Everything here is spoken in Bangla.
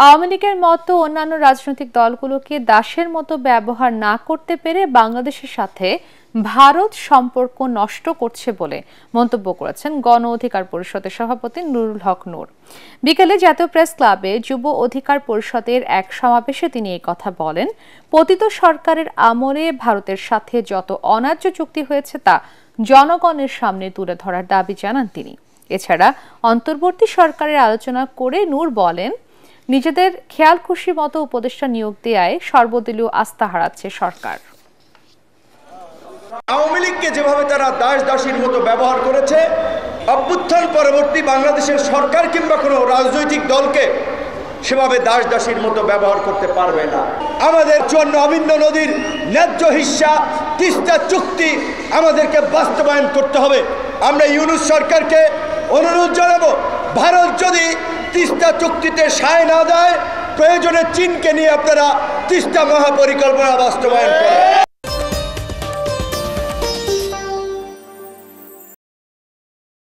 আওয়ামী লীগের মতো অন্যান্য রাজনৈতিক দলগুলোকে দাসের মতো ব্যবহার না করতে পেরে বাংলাদেশের সাথে ভারত সম্পর্ক নষ্ট করছে বলে মন্তব্য করেছেন গণ অধিকার পরিষদের সভাপতি নুরুল হক নূর। বিকেলে জাতীয় প্রেস ক্লাবে যুব অধিকার পরিষদের এক সমাবেশে তিনি এই কথা বলেন। পতিত সরকারের আমলে ভারতের সাথে যত অন্যায্য চুক্তি হয়েছে তা জনগণের সামনে তুলে ধরার দাবি জানান তিনি। এছাড়া অন্তর্বর্তী সরকারের আলোচনা করে নূর বলেন, নিজেদের খেয়াল খুশি মতো উপদেষ্টা নিয়োগ দেয়ায় সর্বদলীয় আস্থা হারাচ্ছে সরকার। আওয়ামী লীগকে যেভাবে তারা দাস দাসীর মতো ব্যবহার করেছে, অভ্যুত্থান পরবর্তী বাংলাদেশের সরকার কিংবা কোনো রাজনৈতিক দলকে সেভাবে দাস দাসীর মতো ব্যবহার করতে পারবে না। আমাদের জন্য অভিন্ন নদীর ন্যায্য হিস্সা তিস্তা চুক্তি আমাদেরকে বাস্তবায়ন করতে হবে। আমরা ইউনূস সরকারকে অনুরোধ জানাবো, ভারত যদি তিস্তা চুক্তিতে সায় না দেয়, প্রয়োজনে চীনকে নিয়ে আপনারা তিস্তা মহাপরিকল্পনা বাস্তবায়ন করেন।